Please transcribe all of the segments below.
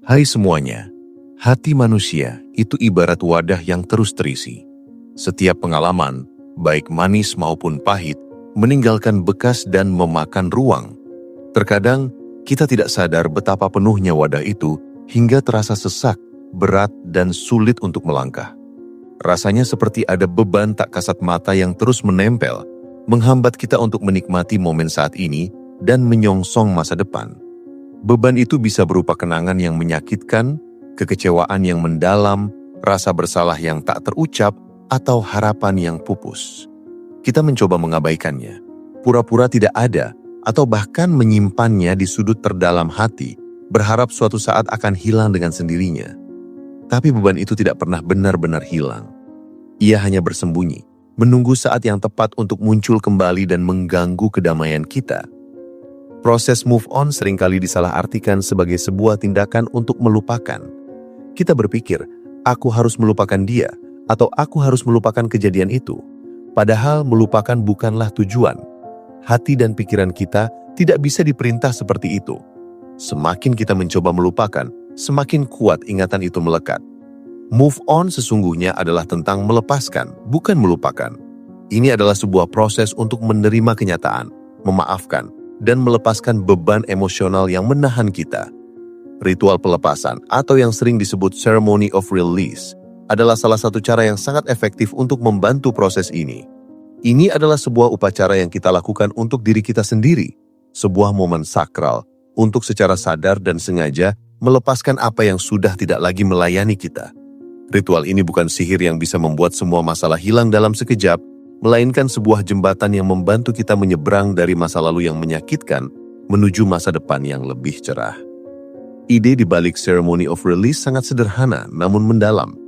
Hai semuanya, hati manusia itu ibarat wadah yang terus terisi. Setiap pengalaman, baik manis maupun pahit, meninggalkan bekas dan memakan ruang. Terkadang, kita tidak sadar betapa penuhnya wadah itu hingga terasa sesak, berat, dan sulit untuk melangkah. Rasanya seperti ada beban tak kasat mata yang terus menempel, menghambat kita untuk menikmati momen saat ini dan menyongsong masa depan. Beban itu bisa berupa kenangan yang menyakitkan, kekecewaan yang mendalam, rasa bersalah yang tak terucap, atau harapan yang pupus. Kita mencoba mengabaikannya, pura-pura tidak ada, atau bahkan menyimpannya di sudut terdalam hati, berharap suatu saat akan hilang dengan sendirinya. Tapi beban itu tidak pernah benar-benar hilang. Ia hanya bersembunyi, menunggu saat yang tepat untuk muncul kembali dan mengganggu kedamaian kita. Proses move on seringkali disalahartikan sebagai sebuah tindakan untuk melupakan. Kita berpikir, aku harus melupakan dia, atau aku harus melupakan kejadian itu. Padahal melupakan bukanlah tujuan. Hati dan pikiran kita tidak bisa diperintah seperti itu. Semakin kita mencoba melupakan, semakin kuat ingatan itu melekat. Move on sesungguhnya adalah tentang melepaskan, bukan melupakan. Ini adalah sebuah proses untuk menerima kenyataan, memaafkan, dan melepaskan beban emosional yang menahan kita. Ritual pelepasan atau yang sering disebut ceremony of release adalah salah satu cara yang sangat efektif untuk membantu proses ini. Ini adalah sebuah upacara yang kita lakukan untuk diri kita sendiri, sebuah momen sakral untuk secara sadar dan sengaja melepaskan apa yang sudah tidak lagi melayani kita. Ritual ini bukan sihir yang bisa membuat semua masalah hilang dalam sekejap, melainkan sebuah jembatan yang membantu kita menyeberang dari masa lalu yang menyakitkan menuju masa depan yang lebih cerah. Ide di balik ceremony of release sangat sederhana namun mendalam.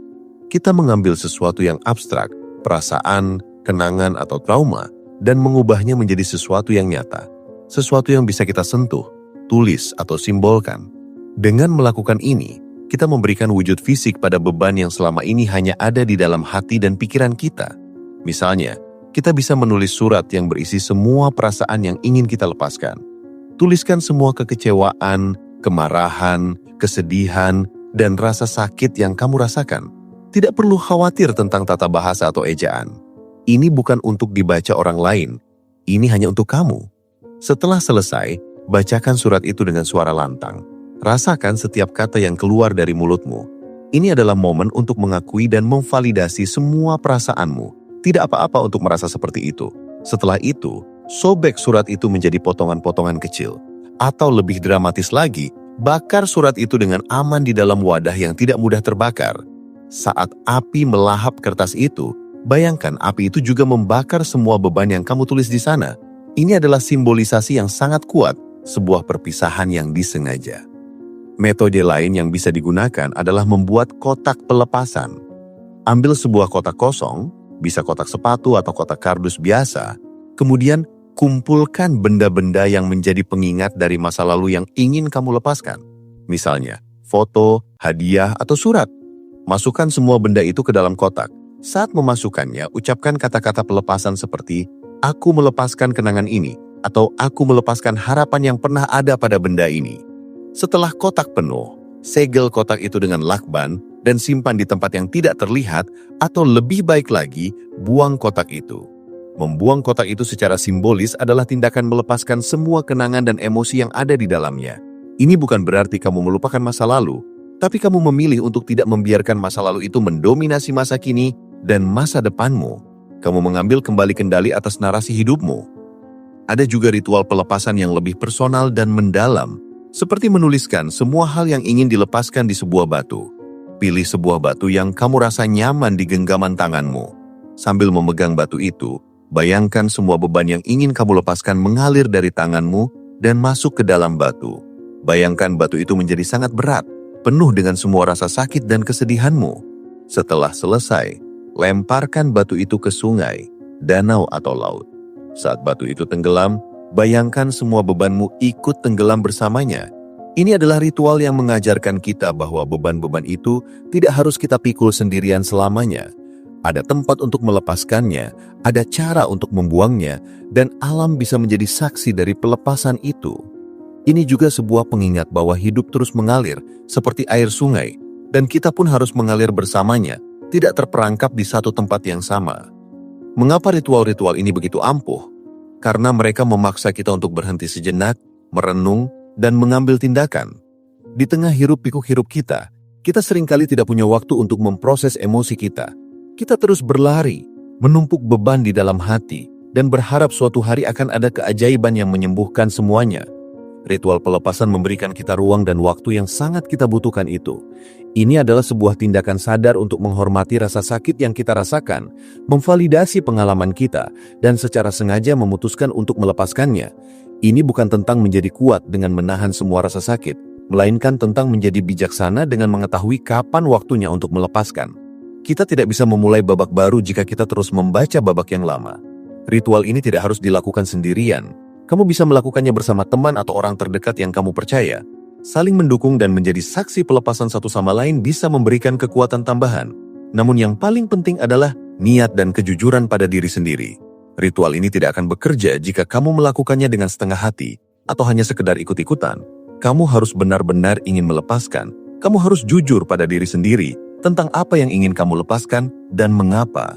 Kita mengambil sesuatu yang abstrak, perasaan, kenangan atau trauma, dan mengubahnya menjadi sesuatu yang nyata. Sesuatu yang bisa kita sentuh, tulis atau simbolkan. Dengan melakukan ini, kita memberikan wujud fisik pada beban yang selama ini hanya ada di dalam hati dan pikiran kita. Misalnya, kita bisa menulis surat yang berisi semua perasaan yang ingin kita lepaskan. Tuliskan semua kekecewaan, kemarahan, kesedihan, dan rasa sakit yang kamu rasakan. Tidak perlu khawatir tentang tata bahasa atau ejaan. Ini bukan untuk dibaca orang lain. Ini hanya untuk kamu. Setelah selesai, bacakan surat itu dengan suara lantang. Rasakan setiap kata yang keluar dari mulutmu. Ini adalah momen untuk mengakui dan memvalidasi semua perasaanmu. Tidak apa-apa untuk merasa seperti itu. Setelah itu, sobek surat itu menjadi potongan-potongan kecil. Atau lebih dramatis lagi, bakar surat itu dengan aman di dalam wadah yang tidak mudah terbakar. Saat api melahap kertas itu, bayangkan api itu juga membakar semua beban yang kamu tulis di sana. Ini adalah simbolisasi yang sangat kuat, sebuah perpisahan yang disengaja. Metode lain yang bisa digunakan adalah membuat kotak pelepasan. Ambil sebuah kotak kosong, bisa kotak sepatu atau kotak kardus biasa, kemudian kumpulkan benda-benda yang menjadi pengingat dari masa lalu yang ingin kamu lepaskan. Misalnya, foto, hadiah, atau surat. Masukkan semua benda itu ke dalam kotak. Saat memasukkannya, ucapkan kata-kata pelepasan seperti, aku melepaskan kenangan ini, atau aku melepaskan harapan yang pernah ada pada benda ini. Setelah kotak penuh, segel kotak itu dengan lakban dan simpan di tempat yang tidak terlihat, atau lebih baik lagi, buang kotak itu. Membuang kotak itu secara simbolis adalah tindakan melepaskan semua kenangan dan emosi yang ada di dalamnya. Ini bukan berarti kamu melupakan masa lalu, tapi kamu memilih untuk tidak membiarkan masa lalu itu mendominasi masa kini dan masa depanmu. Kamu mengambil kembali kendali atas narasi hidupmu. Ada juga ritual pelepasan yang lebih personal dan mendalam, seperti menuliskan semua hal yang ingin dilepaskan di sebuah batu. Pilih sebuah batu yang kamu rasa nyaman di genggaman tanganmu. Sambil memegang batu itu, bayangkan semua beban yang ingin kamu lepaskan mengalir dari tanganmu dan masuk ke dalam batu. Bayangkan batu itu menjadi sangat berat, penuh dengan semua rasa sakit dan kesedihanmu. Setelah selesai, lemparkan batu itu ke sungai, danau atau laut. Saat batu itu tenggelam, bayangkan semua bebanmu ikut tenggelam bersamanya. Ini adalah ritual yang mengajarkan kita bahwa beban-beban itu tidak harus kita pikul sendirian selamanya. Ada tempat untuk melepaskannya, ada cara untuk membuangnya, dan alam bisa menjadi saksi dari pelepasan itu. Ini juga sebuah pengingat bahwa hidup terus mengalir seperti air sungai, dan kita pun harus mengalir bersamanya, tidak terperangkap di satu tempat yang sama. Mengapa ritual-ritual ini begitu ampuh? Karena mereka memaksa kita untuk berhenti sejenak, merenung, dan mengambil tindakan. Di tengah hiruk-pikuk hidup kita seringkali tidak punya waktu untuk memproses emosi kita. Kita terus berlari, menumpuk beban di dalam hati, dan berharap suatu hari akan ada keajaiban yang menyembuhkan semuanya. Ritual pelepasan memberikan kita ruang dan waktu yang sangat kita butuhkan itu. Ini adalah sebuah tindakan sadar untuk menghormati rasa sakit yang kita rasakan, memvalidasi pengalaman kita, dan secara sengaja memutuskan untuk melepaskannya. Ini bukan tentang menjadi kuat dengan menahan semua rasa sakit, melainkan tentang menjadi bijaksana dengan mengetahui kapan waktunya untuk melepaskan. Kita tidak bisa memulai babak baru jika kita terus membaca babak yang lama. Ritual ini tidak harus dilakukan sendirian. Kamu bisa melakukannya bersama teman atau orang terdekat yang kamu percaya. Saling mendukung dan menjadi saksi pelepasan satu sama lain bisa memberikan kekuatan tambahan. Namun yang paling penting adalah niat dan kejujuran pada diri sendiri. Ritual ini tidak akan bekerja jika kamu melakukannya dengan setengah hati atau hanya sekedar ikut-ikutan. Kamu harus benar-benar ingin melepaskan. Kamu harus jujur pada diri sendiri tentang apa yang ingin kamu lepaskan dan mengapa.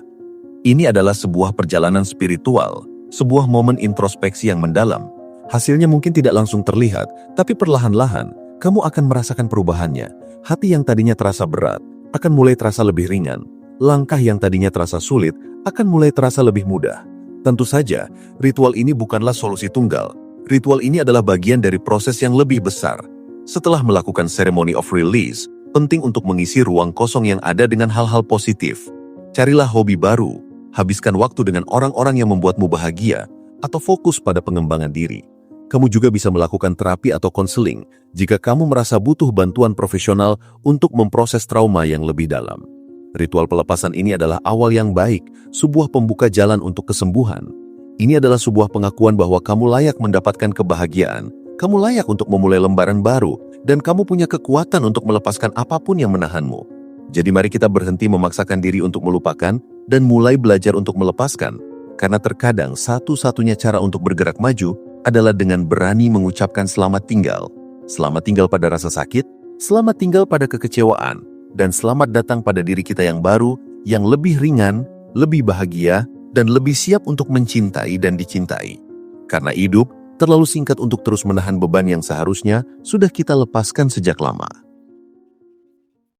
Ini adalah sebuah perjalanan spiritual, sebuah momen introspeksi yang mendalam. Hasilnya mungkin tidak langsung terlihat, tapi perlahan-lahan kamu akan merasakan perubahannya. Hati yang tadinya terasa berat akan mulai terasa lebih ringan. Langkah yang tadinya terasa sulit akan mulai terasa lebih mudah. Tentu saja, ritual ini bukanlah solusi tunggal. Ritual ini adalah bagian dari proses yang lebih besar. Setelah melakukan ceremony of release, penting untuk mengisi ruang kosong yang ada dengan hal-hal positif. Carilah hobi baru, habiskan waktu dengan orang-orang yang membuatmu bahagia, atau fokus pada pengembangan diri. Kamu juga bisa melakukan terapi atau konseling jika kamu merasa butuh bantuan profesional untuk memproses trauma yang lebih dalam. Ritual pelepasan ini adalah awal yang baik, sebuah pembuka jalan untuk kesembuhan. Ini adalah sebuah pengakuan bahwa kamu layak mendapatkan kebahagiaan, kamu layak untuk memulai lembaran baru, dan kamu punya kekuatan untuk melepaskan apapun yang menahanmu. Jadi mari kita berhenti memaksakan diri untuk melupakan dan mulai belajar untuk melepaskan. Karena terkadang satu-satunya cara untuk bergerak maju adalah dengan berani mengucapkan selamat tinggal. Selamat tinggal pada rasa sakit, selamat tinggal pada kekecewaan, dan selamat datang pada diri kita yang baru, yang lebih ringan, lebih bahagia, dan lebih siap untuk mencintai dan dicintai. Karena hidup terlalu singkat untuk terus menahan beban yang seharusnya sudah kita lepaskan sejak lama.